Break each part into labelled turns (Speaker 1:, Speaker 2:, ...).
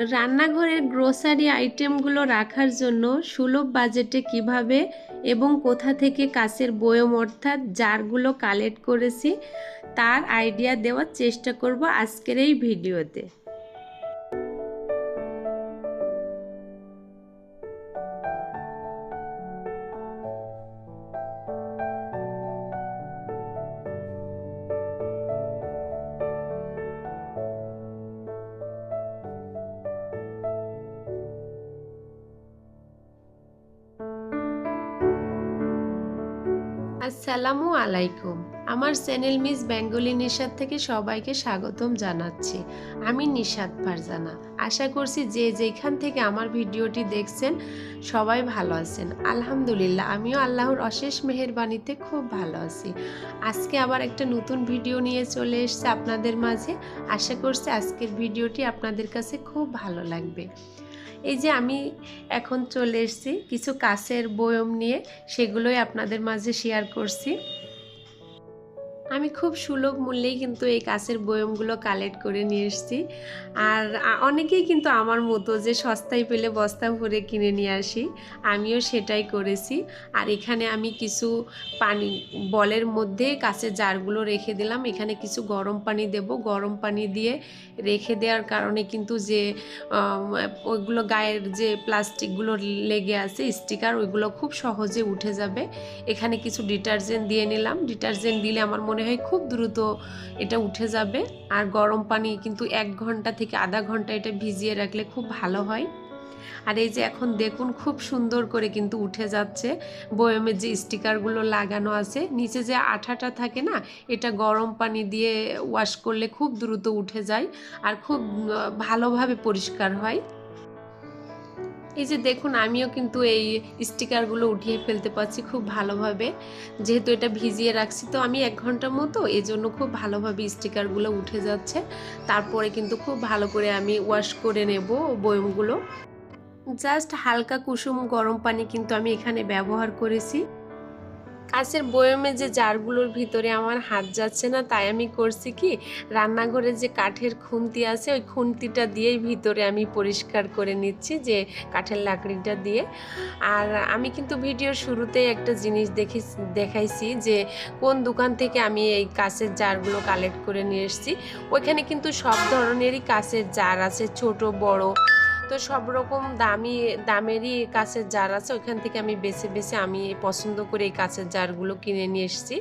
Speaker 1: রান্নাঘরের গ্রোসারি আইটেমগুলো রাখার জন্য সুলভ বাজেটে কিভাবে এবং কোথা থেকে কাঁচের বয়ম অর্থাৎ জারগুলো কালেক্ট করেছি তার আইডিয়া দেওয়ার চেষ্টা করব আজকের এই ভিডিওতে। আসসালামু আলাইকুম। আমার চ্যানেল মিস বেঙ্গলি নিশাত থেকে সবাইকে স্বাগতম জানাচ্ছি। আমি নিশাত ফারজানা। আশা করছি যে যেখান থেকে আমার ভিডিওটি দেখছেন সবাই ভালো আছেন। আলহামদুলিল্লাহ আমিও আল্লাহর অশেষ মেহেরবানিতে খুব ভালো আছি। আজকে আবার একটা নতুন ভিডিও নিয়ে চলে এসেছে আপনাদের মাঝে। আশা করছি আজকের ভিডিওটি আপনাদের কাছে খুব ভালো লাগবে। এই যে আমি এখন চলে এসেছি কিছু কাঁচের বয়ম নিয়ে, সেগুলোই আপনাদের মাঝে শেয়ার করছি। আমি খুব সুলভ মূল্যেই কিন্তু এই কাঁচের বয়মগুলো কালেক্ট করে নিয়ে এসেছি। আর অনেকেই কিন্তু আমার মতো যে সস্তায় পেলে বস্তা ভরে কিনে নিয়ে আসি, আমিও সেটাই করেছি। আর এখানে আমি কিছু পানি বলের মধ্যে কাঁচের জারগুলো রেখে দিলাম। এখানে কিছু গরম পানি দেব। গরম পানি দিয়ে রেখে দেওয়ার কারণে কিন্তু যে ওইগুলো গায়ের যে প্লাস্টিকগুলো লেগে আছে স্টিকার, ওইগুলো খুব সহজে উঠে যাবে। এখানে কিছু ডিটারজেন্ট দিয়ে নিলাম। ডিটারজেন্ট দিলে আমার মনে হয় খুব দ্রুত এটা উঠে যাবে। আর গরম পানি কিন্তু 1 ঘন্টা থেকে আধা ঘন্টা এটা ভিজিয়ে রাখলে খুব ভালো হয়। আর এই যে এখন দেখুন খুব সুন্দর করে কিন্তু উঠে যাচ্ছে। বয়মের যে স্টিকারগুলো লাগানো আছে নিচে যে আঠাটা থাকে না, এটা গরম পানি দিয়ে ওয়াশ করলে খুব দ্রুত উঠে যায় আর খুব ভালোভাবে পরিষ্কার হয়। এই যে দেখুন আমিও কিন্তু এই স্টিকারগুলো উঠিয়ে ফেলতে পারছি খুব ভালোভাবে, যেহেতু এটা ভিজিয়ে রাখছি তো আমি 1 ঘন্টার মতো, এজন্য খুব ভালোভাবে স্টিকারগুলো উঠে যাচ্ছে। তারপরে কিন্তু খুব ভালো করে আমি ওয়াশ করে নেব বয়মগুলো। জাস্ট হালকা কুসুম গরম পানি কিন্তু আমি এখানে ব্যবহার করেছি। কাঁচের বয়মে যে জারগুলোর ভিতরে আমার হাত যাচ্ছে না, তাই আমি করছি কি, রান্নাঘরে যে কাঠের খুন্তি আছে ওই খুন্তিটা দিয়েই ভিতরে আমি পরিষ্কার করে নিচ্ছি, যে কাঠের লাকড়িটা দিয়ে। আর আমি কিন্তু ভিডিওর শুরুতেই একটা জিনিস দেখাইছি যে কোন দোকান থেকে আমি এই কাঁচের জারগুলো কালেক্ট করে নিয়ে এসেছি। ওইখানে কিন্তু সব ধরনেরই কাঁচের জার আছে, ছোট বড়। তো সব রকম দামেরই কাঁচের জার আছে, ওইখান থেকে আমি বেছে বেছে আমি পছন্দ করে এই কাঁচের জারগুলো কিনে নিয়ে এসেছি।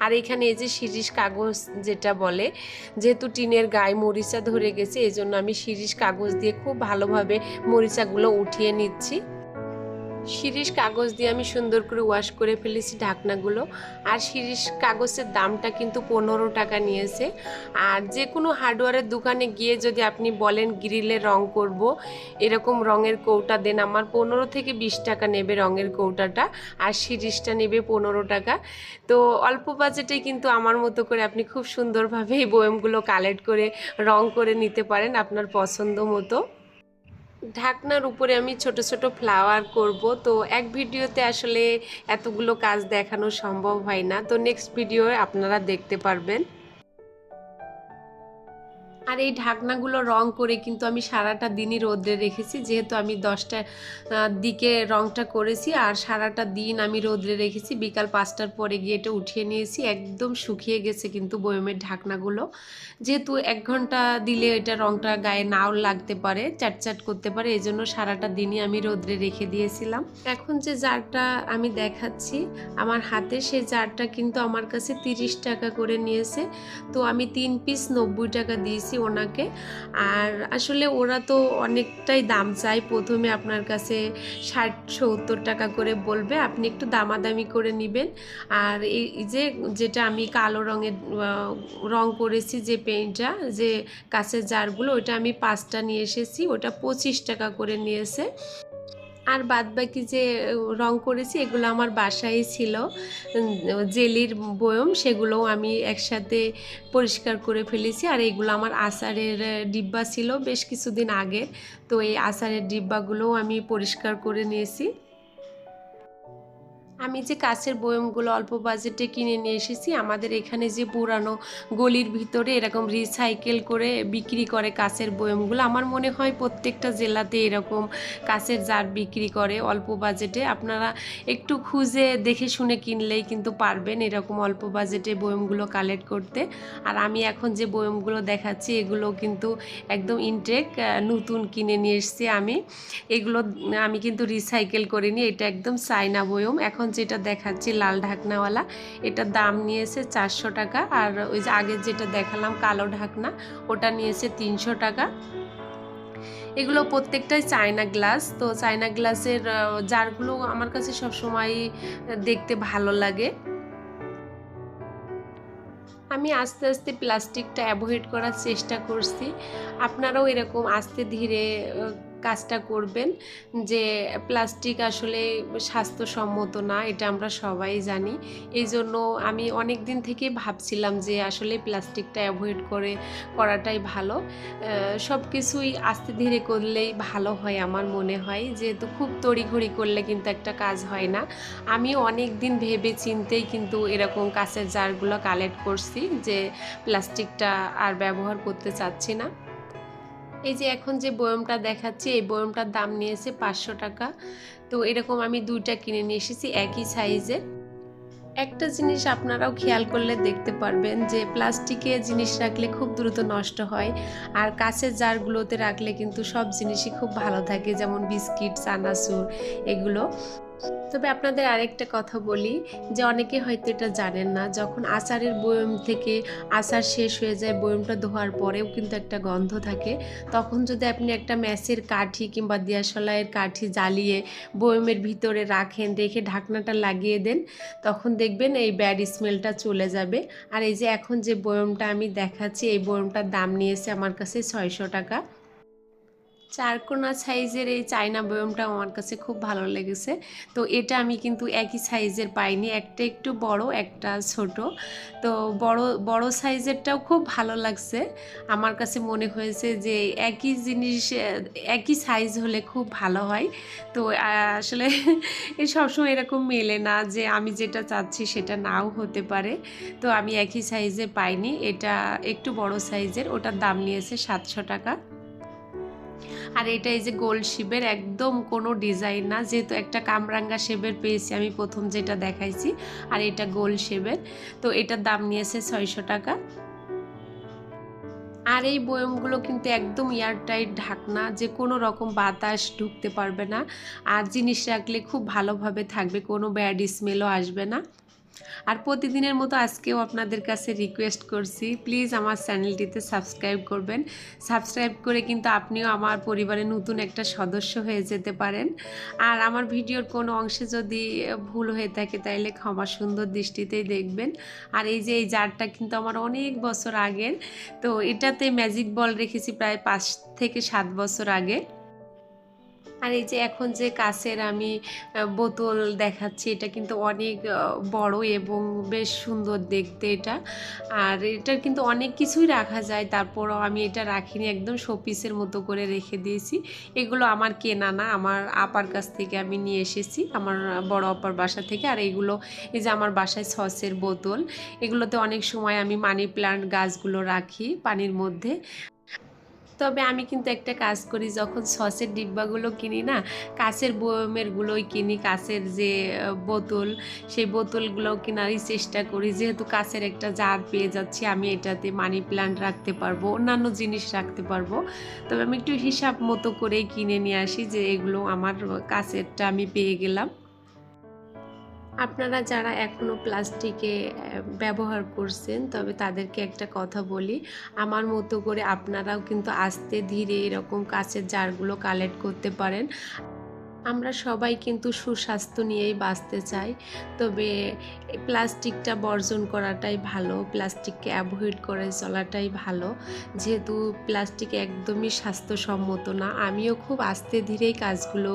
Speaker 1: আর এখানে এই যে শিরিষ কাগজ যেটা বলে, যেহেতু টিনের গায়ে মরিচা ধরে গেছে এই জন্য আমি শিরিষ কাগজ দিয়ে খুব ভালোভাবে মরিচাগুলো উঠিয়ে নিচ্ছি। শিরিষ কাগজ দিয়ে আমি সুন্দর করে ওয়াশ করে ফেলেছি ঢাকনাগুলো। আর শিরিষ কাগজের দামটা কিন্তু 15 টাকা নিয়েছে। আর যে কোনো হার্ডওয়্যারের দোকানে গিয়ে যদি আপনি বলেন গ্রিলে রং করব, এরকম রঙের কৌটা দেন, আমার 15 থেকে 20 টাকা নেবে রঙের কৌটাটা, আর শিরিষটা নেবে 15 টাকা। তো অল্প বাজেটে কিন্তু আমার মতো করে আপনি খুব সুন্দরভাবে এই বয়মগুলো কালেক্ট করে রং করে নিতে পারেন আপনার পছন্দ মতো। ঢাকনার উপরে আমি ছোট ছোট ফ্লাওয়ার করব, তো এক ভিডিওতে আসলে এতগুলো কাজ দেখানো সম্ভব হয় না, তো নেক্সট ভিডিও আপনারা দেখতে পারবেন। আর এই ঢাকনাগুলো রং করে কিন্তু আমি সারাটা দিনই রোদ্রে রেখেছি, যেহেতু আমি 10টার দিকে রংটা করেছি আর সারাটা দিন আমি রোদ্রে রেখেছি। বিকাল 5টার পরে গিয়ে এটা উঠিয়ে নিয়েছি, একদম শুকিয়ে গেছে কিন্তু বয়মের ঢাকনাগুলো। যেহেতু 1 ঘন্টা দিলে এটা রংটা গায়ে নাও লাগতে পারে, চ্যাটচ্যাট করতে পারে, এই জন্য সারাটা দিনই আমি রোদ্রে রেখে দিয়েছিলাম। এখন যে জারটা আমি দেখাচ্ছি আমার হাতে, সেই জারটা কিন্তু আমার কাছে 30 টাকা করে নিয়েছে। তো আমি 3 পিস 90 টাকা দিয়েছি ওনাকে। আর আসলে ওরা তো অনেকটাই দাম চায়, প্রথমে আপনার কাছে 60-70 টাকা করে বলবে, আপনি একটু দামাদামি করে নেবেন। আর এই যে যেটা আমি কালো রঙের রং করেছি যে পেইন্টটা, যে কাঁচের জারগুলো, ওটা আমি 5টা নিয়ে এসেছি, ওটা 25 টাকা করে নিয়েছে। আর বাদবাকি যে রং করেছি এগুলো আমার বাসায় ছিল, জেলির বয়ম, সেগুলোও আমি একসাথে পরিষ্কার করে ফেলেছি। আর এগুলো আমার আচারের ডিব্বা ছিল বেশ কিছুদিন আগে, তো এই আচারের ডিব্বাগুলোও আমি পরিষ্কার করে নিয়েছি। আমি যে কাঁচের বয়মগুলো অল্প বাজেটে কিনে নিয়ে এসেছি, আমাদের এখানে যে পুরানো গলির ভিতরে এরকম রিসাইকেল করে বিক্রি করে কাঁচের বয়মগুলো। আমার মনে হয় প্রত্যেকটা জেলাতে এরকম কাঁচের জার বিক্রি করে অল্প বাজেটে। আপনারা একটু খুঁজে দেখে শুনে কিনলেই কিন্তু পারবেন এরকম অল্প বাজেটে বয়মগুলো কালেক্ট করতে। আর আমি এখন যে বয়মগুলো দেখাচ্ছি এগুলো কিন্তু একদম ইনটেক নতুন কিনে নিয়ে এসেছি আমি। এগুলো আমি কিন্তু রিসাইকেল করিনি, এটা একদম চায়না বয়ম। এখন যেটা দেখাচ্ছি লাল ঢাকনাওয়ালা, এটার দাম নিয়েছে 400 টাকা। আর ওই যে আগে যেটা দেখালাম কালো ঢাকনা, ওটা নিয়েছে 300 টাকা। এগুলো প্রত্যেকটাই চায়না গ্লাস। তো চায়না গ্লাসের জারগুলো আমার কাছে সবসময় দেখতে ভালো লাগে। আমি আস্তে আস্তে প্লাস্টিকটা অ্যাভয়েড করার চেষ্টা করছি। আপনারাও এরকম আস্তে ধীরে কাজটা করবেন। যে প্লাস্টিক আসলে স্বাস্থ্যসম্মত না, এটা আমরা সবাই জানি। এই জন্য আমি অনেক দিন থেকেই ভাবছিলাম যে আসলে প্লাস্টিকটা অ্যাভয়েড করাটাই ভালো। সব কিছুই আস্তে ধীরে করলেই ভালো হয় আমার মনে হয়, যেহেতু খুব তড়িঘড়ি করলে কিন্তু একটা কাজ হয় না। আমি অনেক দিন ভেবে চিন্তেই কিন্তু এরকম কাঁচের জারগুলো কালেক্ট করছি, যে প্লাস্টিকটা আর ব্যবহার করতে চাচ্ছি না। এই যে এখন যে বয়মটা দেখাচ্ছি, এই বয়মটার দাম নিয়েছে 500 টাকা। তো এরকম আমি 2টা কিনে নিয়ে এসেছি একই সাইজের। একটা জিনিস আপনারাও খেয়াল করলে দেখতে পারবেন যে প্লাস্টিকে জিনিস রাখলে খুব দ্রুত নষ্ট হয়, আর কাঁচের জারগুলোতে রাখলে কিন্তু সব জিনিসই খুব ভালো থাকে, যেমন বিস্কিট, চানাচুর এগুলো। তবে আপনাদের আরেকটা কথা বলি, যে অনেকে হয়তো এটা জানেন না, যখন আচারের বয়ম থেকে আচার শেষ হয়ে যায়, বয়মটা ধোয়ার পরেও কিন্তু একটা গন্ধ থাকে। তখন যদি আপনি একটা ম্যাচের কাঠি কিংবা দিয়াশলাইয়ের কাঠি জ্বালিয়ে বয়মের ভিতরে রাখেন, রেখে ঢাকনাটা লাগিয়ে দেন, তখন দেখবেন এই ব্যাড স্মেলটা চলে যাবে। আর এই যে এখন যে বয়মটা আমি দেখাচ্ছি, এই বয়মটার দাম নিয়েছে আমার কাছে 600 টাকা। চারকোনা সাইজের এই চায়না বয়মটা আমার কাছে খুব ভালো লেগেছে। তো এটা আমি কিন্তু একই সাইজের পাইনি, একটা একটু বড়, একটা ছোট। তো বড় বড় সাইজেরটাও খুব ভালো লাগছে। আমার কাছে মনে হয়েছে যে একই জিনিস একই সাইজ হলে খুব ভালো হয়। তো আসলে এই সবসময় এরকম মেলে না যে আমি যেটা চাচ্ছি সেটা নাও হতে পারে। তো আমি একই সাইজে পাইনি, এটা একটু বড় সাইজের, ওটার দাম নিয়েছে 700 টাকা। আর এটা এই যে গোল শেপের, একদম কোনো ডিজাইন না, যেহেতু একটা কামরাঙ্গা শেপের পেয়েছি আমি প্রথম যেটা দেখাইছি, আর এটা গোল শেপের। তো এটার দাম নিয়েছে 600 টাকা। আর এই বয়মগুলো কিন্তু একদম এয়ারটাইট ঢাকনা, যে কোনো রকম বাতাস ঢুকতে পারবে না। আর জিনিস রাখলে খুব ভালোভাবে থাকবে, কোনো ব্যাড স্মেলও আসবে না। আর প্রতিদিনের মতো আজকেও আপনাদের কাছে রিকোয়েস্ট করছি, প্লিজ আমার চ্যানেলটিতে সাবস্ক্রাইব করবেন। সাবস্ক্রাইব করে কিন্তু আপনিও আমার পরিবারের নতুন একটা সদস্য হয়ে যেতে পারেন। আর আমার ভিডিওর কোনো অংশে যদি ভুল হয়ে থাকে তাইলে ক্ষমা সুন্দর দৃষ্টিতেই দেখবেন। আর এই যে এই জারটা কিন্তু আমার অনেক বছর আগের। তো এটাতে ম্যাজিক বল রেখেছি প্রায় 5 থেকে 7 বছর আগে। আর এই যে এখন যে কাচের আমি বোতল দেখাচ্ছি, এটা কিন্তু অনেক বড় এবং বেশ সুন্দর দেখতে এটা। আর এটার কিন্তু অনেক কিছুই রাখা যায়, তারপরও আমি এটা রাখিনি, একদম শোপিসের মতো করে রেখে দিয়েছি। এগুলো আমার কেনা না, আমার আপার কাছ থেকে আমি নিয়ে এসেছি, আমার বড় আপার বাসা থেকে। আর এগুলো এই যে আমার বাসায় সসের বোতল, এগুলোতে অনেক সময় আমি মানি প্লান্ট গাছগুলো রাখি পানির মধ্যে। তবে আমি কিন্তু একটা কাজ করি, যখন সসের ডিব্বাগুলো কিনি না, কাঁচের বয়মেরগুলোই কিনি, কাঁচের যে বোতল, সেই বোতলগুলোও কেনারই চেষ্টা করি, যেহেতু কাঁচের একটা জার পেয়ে যাচ্ছি, আমি এটাতে মানি প্ল্যান্ট রাখতে পারবো, অন্যান্য জিনিস রাখতে পারবো। তবে আমি একটু হিসাব মতো করেই কিনে নিয়ে আসি, যে এগুলো আমার কাঁচেরটা আমি পেয়ে গেলাম। আপনারা যারা এখনও প্লাস্টিকে ব্যবহার করছেন, তবে তাদেরকে একটা কথা বলি, আমার মতো করে আপনারাও কিন্তু আস্তে ধীরে এরকম কাঁচের জারগুলো কালেক্ট করতে পারেন। আমরা সবাই কিন্তু সুস্বাস্থ্য নিয়েই বাঁচতে চাই, তবে প্লাস্টিকটা বর্জন করাটাই ভালো, প্লাস্টিককে অ্যাভয়েড করে চলাটাই ভালো, যেহেতু প্লাস্টিক একদমই স্বাস্থ্যসম্মত না। আমিও খুব আস্তে ধীরেই কাজগুলো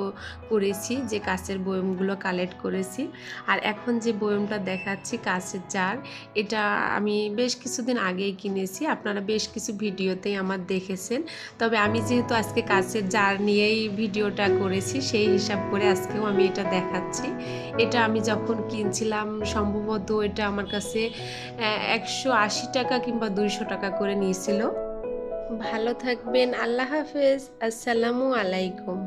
Speaker 1: করেছি, যে কাঁচের বয়মগুলো কালেক্ট করেছি। আর এখন যে বয়মটা দেখাচ্ছি কাঁচের জার, এটা আমি বেশ কিছুদিন আগেই কিনেছি, আপনারা বেশ কিছু ভিডিওতেই আমার দেখেছেন। তবে আমি যেহেতু আজকে কাঁচের জার নিয়েই ভিডিওটা করেছি, সেই হিসাব করে আজকেও আমি এটা দেখাচ্ছি। এটা আমি যখন কিনছিলাম সম্ভবত এটা আমার কাছে 180 টাকা কিংবা 200 টাকা করে নিয়েছিল। ভালো থাকবেন, আল্লাহ হাফেজ, আসসালামু আলাইকুম।